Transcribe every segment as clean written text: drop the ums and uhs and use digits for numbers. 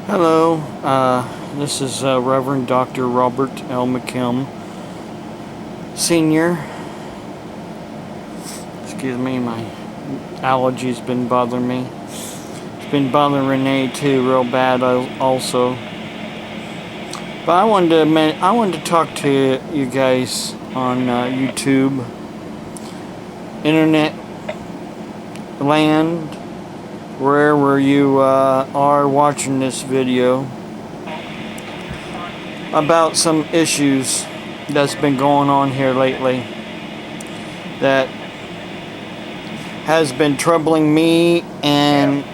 Hello, this is Reverend Dr. Robert L. McKim, Senior. Excuse me, my allergies been bothering me. It's been bothering Renee too, real bad also. But I wanted to talk to you guys on YouTube, internet land, wherever you are watching this video, about some issues that's been going on here lately that has been troubling me and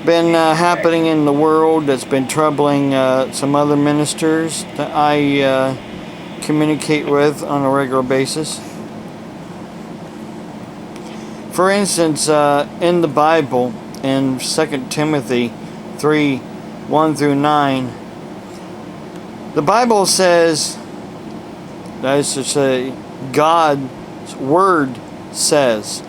been happening in the world, that's been troubling some other ministers that I communicate with on a regular basis. For instance, in the Bible, in 2 Timothy 3, 1 through 9, the Bible says, that is to say, God's Word says,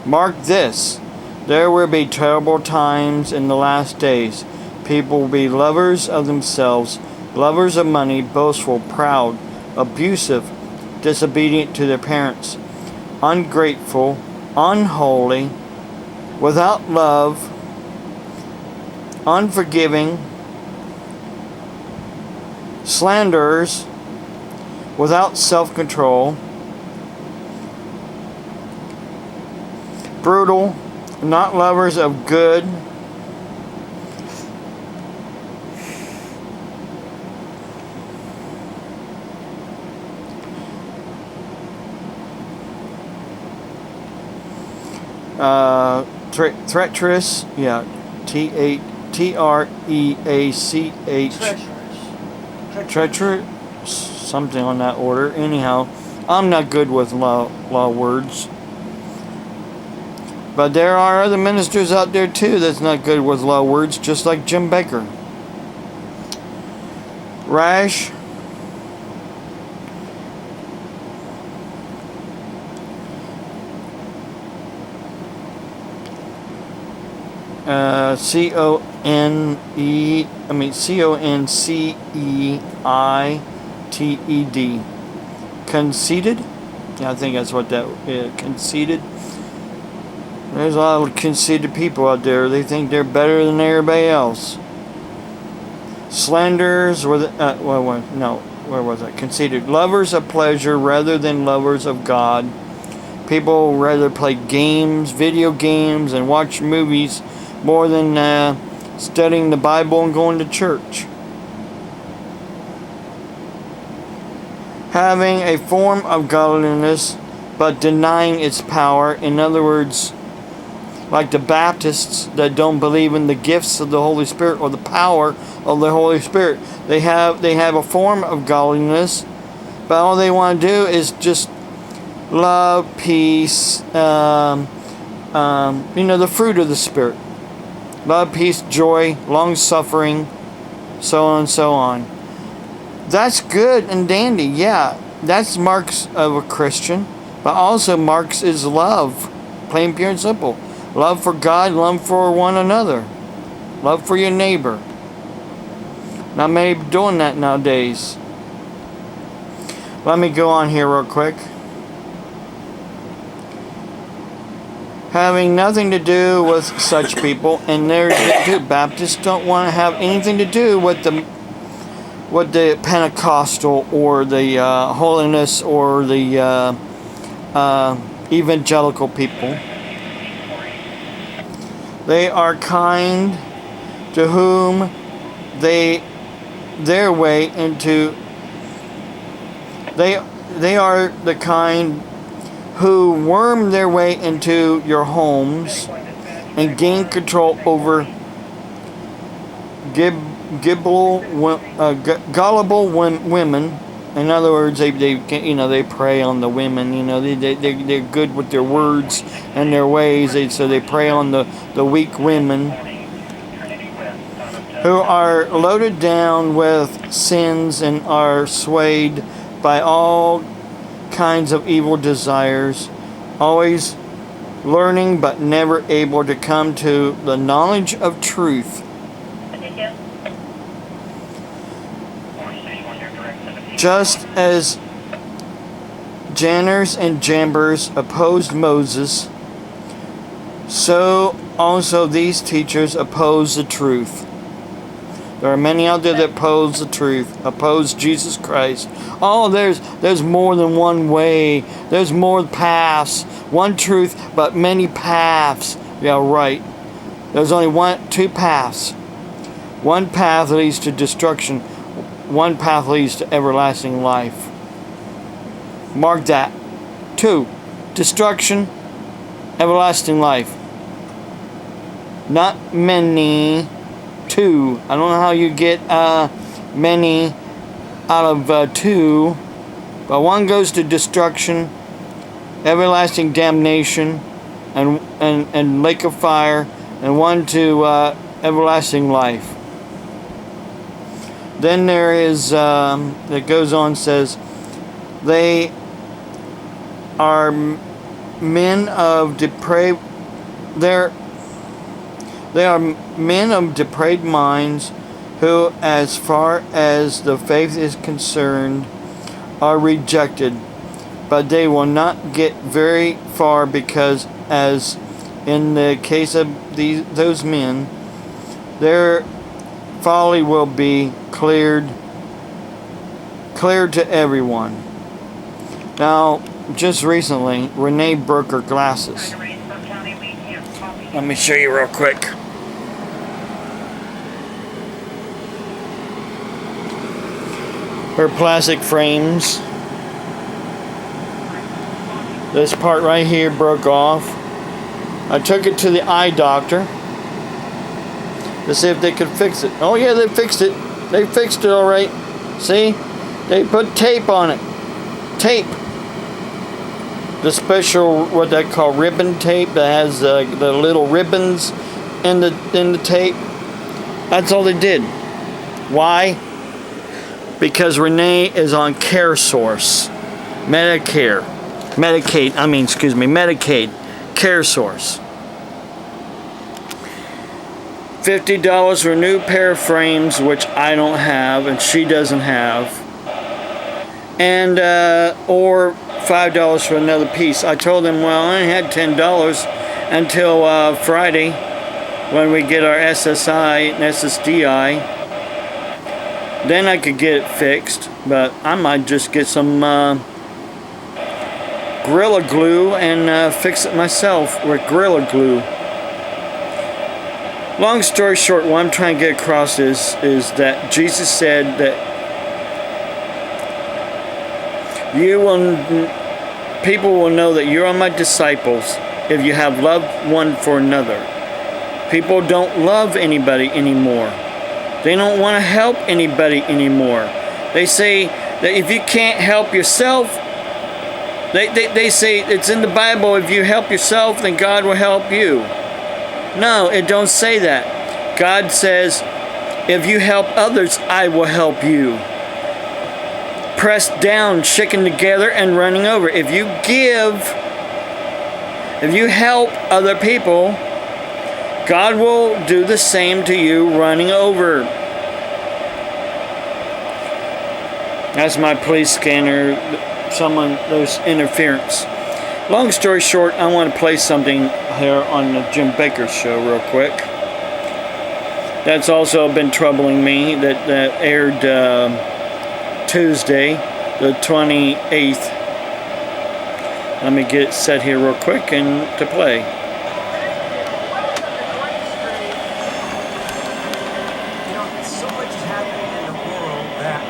mark this, there will be terrible times in the last days. People will be lovers of themselves, lovers of money, boastful, proud, abusive, disobedient to their parents, ungrateful, unholy, without love, unforgiving, slanderers, without self-control, brutal, not lovers of good, treacherous, yeah, Treachh, treacherous, something on that order. Anyhow, I'm not good with law words, but there are other ministers out there too that's not good with law words, just like Jim Bakker. Rash, conceited, conceited. Yeah, I think that's what that is. Conceited. There's a lot of conceited people out there. They think they're better than everybody else. Slanderers, where was that? Conceited. Lovers of pleasure rather than lovers of God. People rather play games, video games, and watch movies more than studying the Bible and going to church. Having a form of godliness, but denying its power. In other words, like the Baptists that don't believe in the gifts of the Holy Spirit or the power of the Holy Spirit. They have a form of godliness, but all they want to do is just love, peace, the fruit of the Spirit. Love, peace, joy, long-suffering, so on and so on. That's good and dandy, yeah. That's marks of a Christian, but also marks is love, plain, pure, and simple. Love for God, love for one another. Love for your neighbor. Not many doing that nowadays. Let me go on here real quick. Having nothing to do with such people, and Baptists don't want to have anything to do with the Pentecostal or the holiness or the evangelical people. They are kind to whom they are the kind who worm their way into your homes and gain control over gullible women. In other words, they prey on the women. They're good with their words and their ways. So they prey on the weak women who are loaded down with sins and are swayed by all kinds of evil desires, always learning but never able to come to the knowledge of truth. Just as Jannes and Jambres opposed Moses, so also these teachers oppose the truth. There are many out there that oppose the truth, oppose Jesus Christ. Oh, there's more than one way. There's more paths. One truth, but many paths. Yeah, right. There's only two paths. One path leads to destruction. One path leads to everlasting life. Mark that. 2. Destruction, everlasting life. Not many. 2. I don't know how you get many out of 2. But one goes to destruction, everlasting damnation, and lake of fire, and one to everlasting life. Then there is, it goes on, says, they are men of depraved, they are men of depraved minds who, as far as the faith is concerned, are rejected. But they will not get very far because, as in the case of those men, their folly will be cleared to everyone. Now, just recently, Renee broke her glasses. Let me show you real quick. Her plastic frames. This part right here broke off. I took it to the eye doctor to see if they could fix it. Oh yeah, they fixed it. They fixed it all right. See? They put tape on it. Tape. The special, what they call ribbon tape that has the little ribbons in the tape. That's all they did. Why? Because Renee is on CareSource. Medicaid. CareSource. $50 for a new pair of frames, which I don't have and she doesn't have, and or $5 for another piece. I told them, well, I only had $10 until Friday when we get our SSI and SSDI. Then I could get it fixed, but I might just get some Gorilla Glue and fix it myself with Gorilla Glue. Long story short, what I'm trying to get across is that Jesus said that people will know that you are my disciples if you have love one for another. People don't love anybody anymore. They don't want to help anybody anymore. They say that if you can't help yourself, they say it's in the Bible, if you help yourself, then God will help you. No, it don't say that. God says, if you help others, I will help you. Pressed down, shaken together, and running over. If you help other people, God will do the same to you, running over. That's my police scanner. There's interference. Long story short, I want to play something here on the Jim Bakker Show real quick. That's also been troubling me. That aired Tuesday, the 28th. Let me get it set here real quick and to play. So much is happening in the world that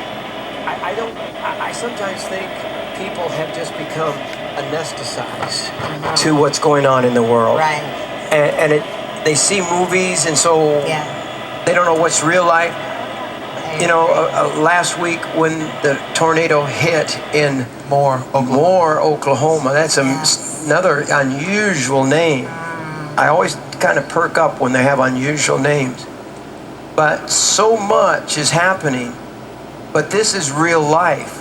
I sometimes think people have just become anesthetized to what's going on in the world. Right. And they see movies, and so they don't know what's real life. You know, last week when the tornado hit in Moore, Oklahoma, that's another unusual name. I always kind of perk up when they have unusual names. But so much is happening. But this is real life.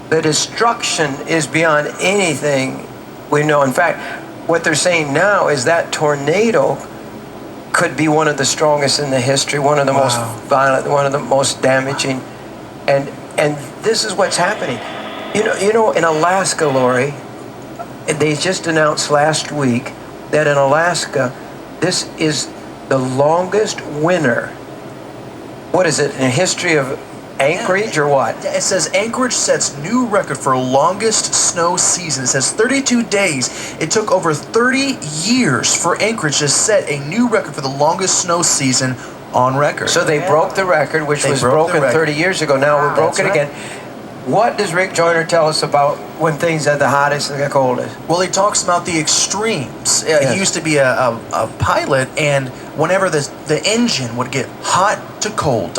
The destruction is beyond anything we know. In fact, what they're saying now is that tornado could be one of the strongest in the history, one of the most violent, one of the most damaging, and this is what's happening. You know, in Alaska, Lori, they just announced last week that in Alaska, this is the longest winter. What is it, in history of Anchorage or what? It says Anchorage sets new record for longest snow season. It says 32 days. It took over 30 years for Anchorage to set a new record for the longest snow season on record. So they broke the record, which was broken 30 years ago. Now we broke it again. What does Rick Joyner tell us about when things are the hottest and the coldest? Well, he talks about the extremes. He used to be a pilot, and whenever the engine would get hot to cold,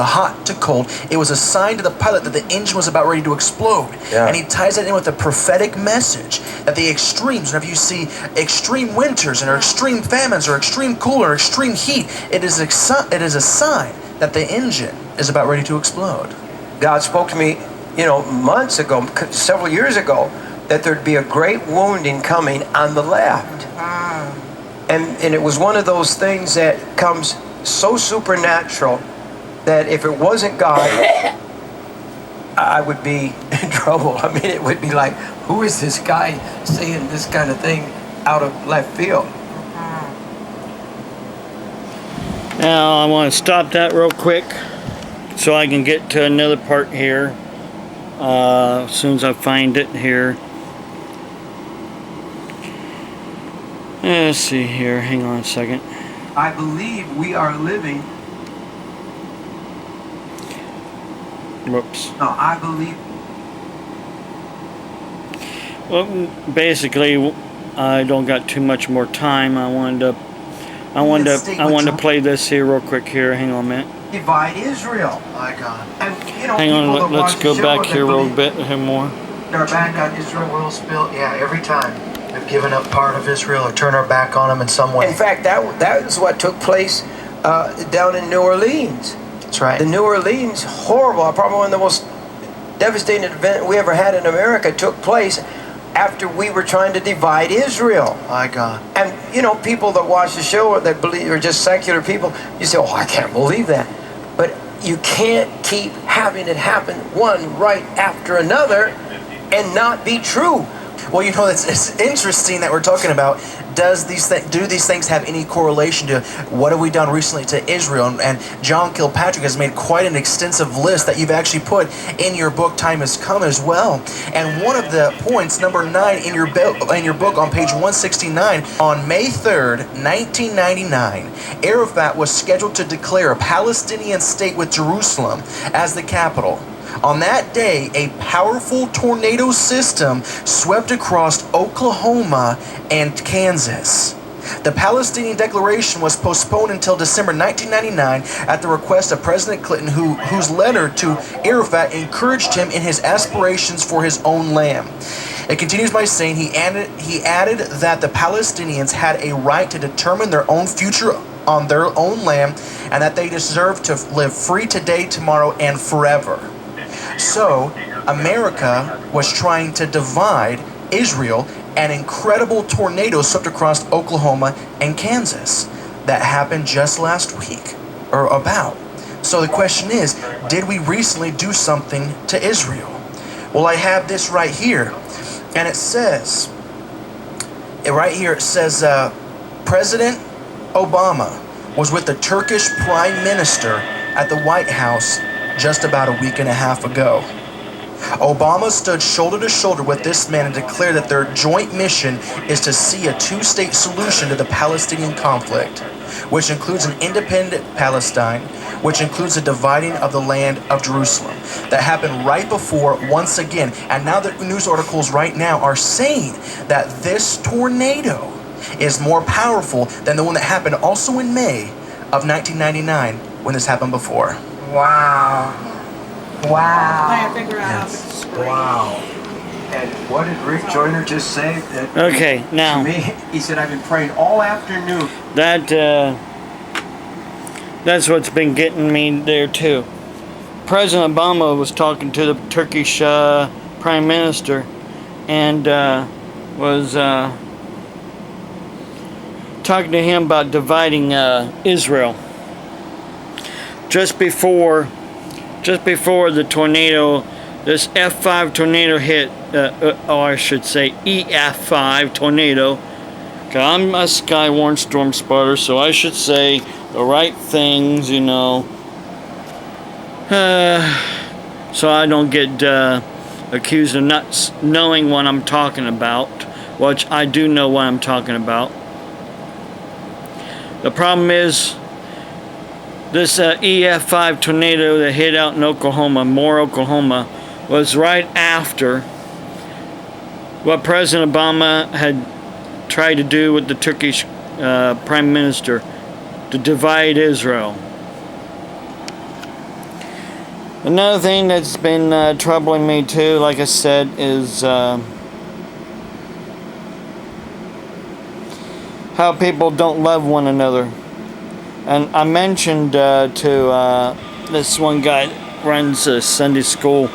it was a sign to the pilot that the engine was about ready to explode. Yeah. And he ties it in with a prophetic message that the extremes, whenever you see extreme winters and or extreme famines or extreme cold or extreme heat, it is a sign that the engine is about ready to explode. God spoke to me, months ago, several years ago, that there'd be a great wounding coming on the left. And it was one of those things that comes so supernatural that if it wasn't God, I would be in trouble. I mean, it would be like, who is this guy saying this kind of thing out of left field? Now I want to stop that real quick so I can get to another part here. As soon as I find it here. Let's see here. Hang on a second. I believe we are living. Whoops. No, I believe. Well, basically, I don't got too much more time. I wanted to play this here real quick here. Hang on a minute. Divide Israel. My God. And hang on. Let's go back here a little bit more. Our back on Israel will spill. Yeah, every time we've given up part of Israel or turned our back on them in some way. In fact, that is what took place down in New Orleans. That's right. The New Orleans, horrible, probably one of the most devastating events we ever had in America, took place after we were trying to divide Israel. My God. And people that watch the show that believe are just secular people, you say, I can't believe that. But you can't keep having it happen one right after another and not be true. Well, it's interesting that we're talking about, do these things have any correlation to what have we done recently to Israel? And John Kilpatrick has made quite an extensive list that you've actually put in your book, Time Has Come, as well. And one of the points, number 9 in your book on page 169, on May 3rd, 1999, Arafat was scheduled to declare a Palestinian state with Jerusalem as the capital. On that day, a powerful tornado system swept across Oklahoma and Kansas. The Palestinian declaration was postponed until December 1999 at the request of President Clinton, whose letter to Arafat encouraged him in his aspirations for his own land. It continues by saying he added that the Palestinians had a right to determine their own future on their own land and that they deserved to live free today, tomorrow, and forever. So, America was trying to divide Israel. An incredible tornado swept across Oklahoma and Kansas. That happened just last week, or about. So the question is, did we recently do something to Israel? Well, I have this right here, and it says, President Obama was with the Turkish Prime Minister at the White House just about a week and a half ago. Obama stood shoulder to shoulder with this man and declared that their joint mission is to see a two-state solution to the Palestinian conflict, which includes an independent Palestine, which includes the dividing of the land of Jerusalem. That happened right before, once again, and now the news articles right now are saying that this tornado is more powerful than the one that happened also in May of 1999 when this happened before. Wow. Yes. Wow. And what did Rick Joyner just say? Okay, now To me, he said, I've been praying all afternoon. That's what's been getting me there too. President Obama was talking to the Turkish Prime Minister and was talking to him about dividing Israel. Just before the tornado, this F5 tornado hit, or I should say EF5 tornado. I'm a Skywarn storm spotter, so I should say the right things, you know, so I don't get accused of not knowing what I'm talking about, which I do know what I'm talking about. The problem is, this EF5 tornado that hit out in Oklahoma, Moore, Oklahoma, was right after what President Obama had tried to do with the Turkish Prime Minister to divide Israel. Another thing that's been troubling me too, like I said, is how people don't love one another. And I mentioned to this one guy that runs a Sunday school,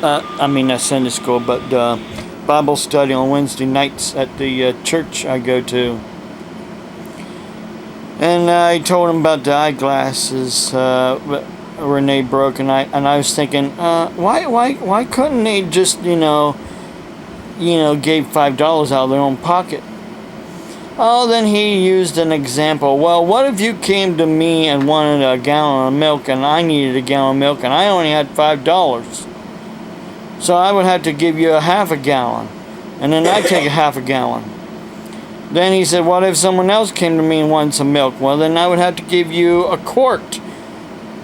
not Sunday school, but Bible study on Wednesday nights at the church I go to. And I told him about the eyeglasses Renee broke, and I was thinking, why couldn't they just, gave $5 out of their own pocket? Oh, then he used an example. Well, what if you came to me and wanted a gallon of milk, and I needed a gallon of milk, and I only had $5? So I would have to give you a half a gallon, and then I'd take a half a gallon. Then he said, what if someone else came to me and wanted some milk? Well, then I would have to give you a quart,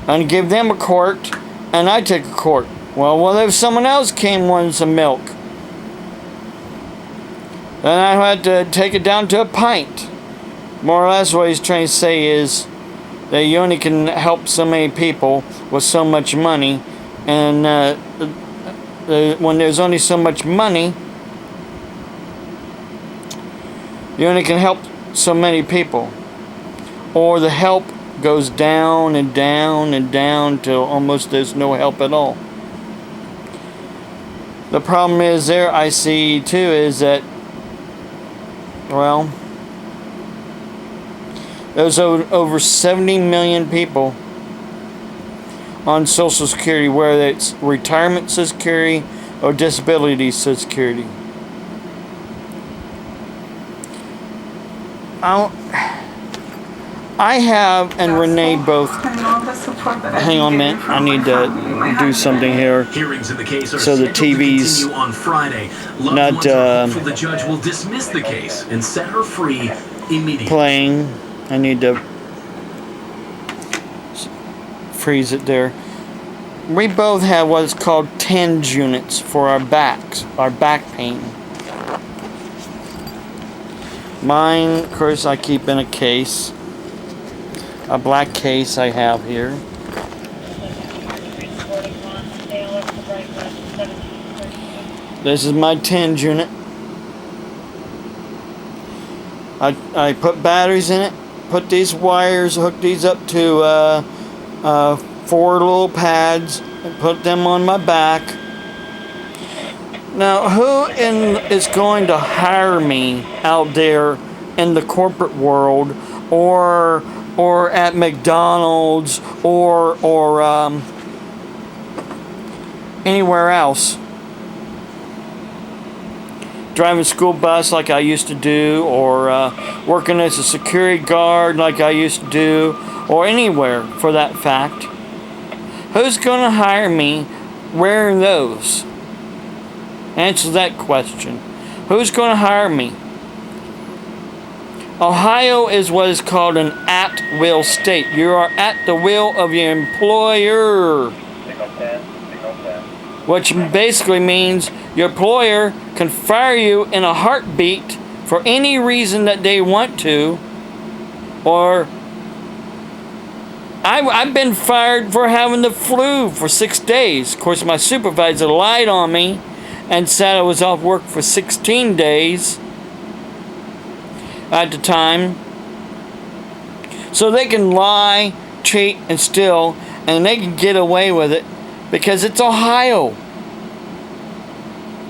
and give them a quart, and I'd take a quart. Well, what if someone else came and wanted some milk? Then I had to take it down to a pint. More or less what he's trying to say is that you only can help so many people with so much money, and when there's only so much money, you only can help so many people. Or the help goes down and down and down till almost there's no help at all. The problem is there, I see too, is that, well, there's over 70 million people on Social Security, whether it's retirement Social Security or disability Social Security. I have and Renee both. Hang on a minute. I need to do something here. Hearings in the case are so the TV's on Friday. not The judge will dismiss the case and set her free immediately. Playing. I need to freeze it there. We both have what is called TENS units for our backs, our back pain. Mine, of course, I keep in a case. A black case I have here. This is my TENS unit. I put batteries in it, put these wires, hook these up to 4 little pads, and put them on my back. Now, who is going to hire me out there in the corporate world, or at McDonald's, or anywhere else? Driving a school bus like I used to do, or working as a security guard like I used to do, or anywhere for that fact. Who's going to hire me wearing those? Answer that question. Who's going to hire me? Ohio is what is called an at-will state. You are at the will of your employer. Which basically means your employer can fire you in a heartbeat for any reason that they want to. Or I've been fired for having the flu for 6 days. Of course, my supervisor lied on me and said I was off work for 16 days at the time. So they can lie, cheat, and steal, and they can get away with it because it's Ohio.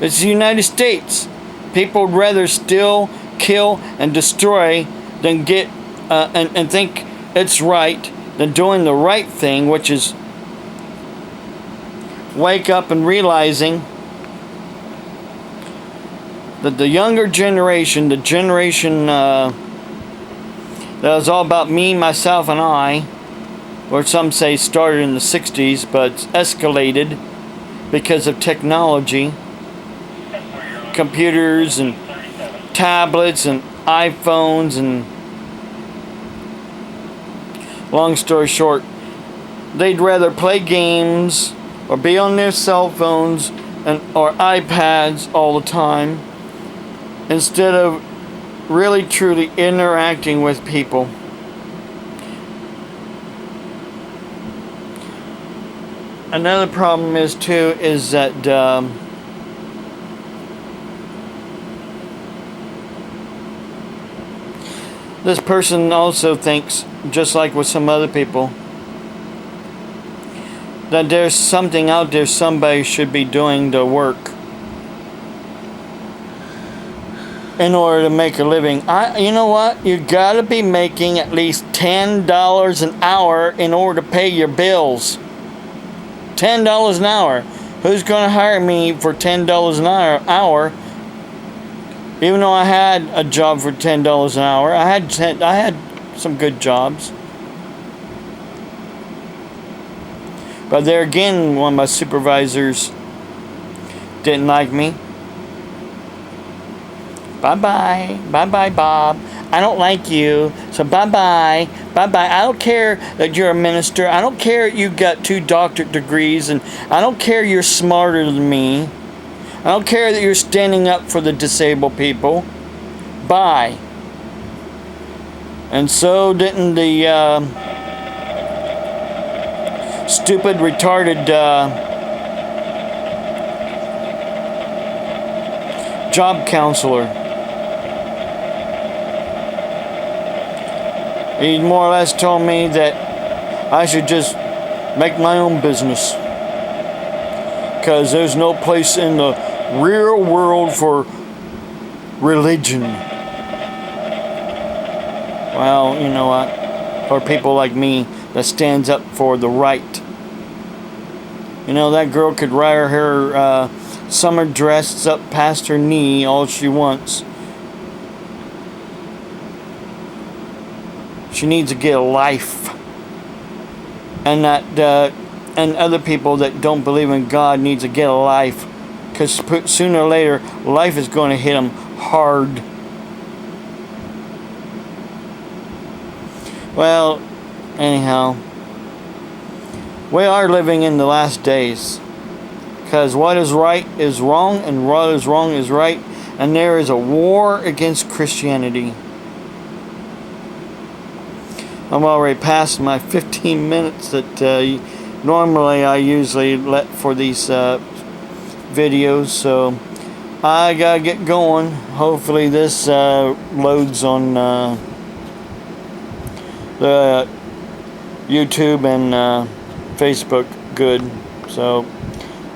It's the United States. People would rather steal, kill, and destroy than get and think it's right than doing the right thing, which is wake up and realizing that the younger generation, the generation that was all about me, myself, and I, or some say started in the 60s, but escalated because of technology, computers and tablets and iPhones, and long story short, they'd rather play games or be on their cell phones or iPads all the time instead of really truly interacting with people. Another problem is that this person also thinks, just like with some other people, that there's something out there somebody should be doing the work in order to make a living. You know what? You gotta be making at least $10 an hour in order to pay your bills. $10 an hour. Who's gonna hire me for $10 an hour? Even though I had a job for $10 an hour, I had some good jobs. But there again, one of my supervisors didn't like me. Bye-bye. Bye-bye, Bob. I don't like you, so bye-bye. Bye-bye. I don't care that you're a minister. I don't care you got 2 doctorate degrees, and I don't care you're smarter than me. I don't care that you're standing up for the disabled people. Bye. And so didn't the stupid, retarded job counselor. He more or less told me that I should just make my own business, because there's no place in the real world for religion. Well, you know what? Or people like me that stands up for the right. You know, that girl could wear her summer dress up past her knee all she wants. She needs to get a life. And and other people that don't believe in God needs to get a life, because sooner or later life is going to hit them hard. Well, anyhow, we are living in the last days, because what is right is wrong and what is wrong is right, and there is a war against Christianity. I'm already past my 15 minutes that normally I usually let for these videos, so I gotta get going. Hopefully this loads on the YouTube and Facebook good. So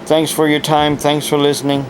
thanks for your time, thanks for listening.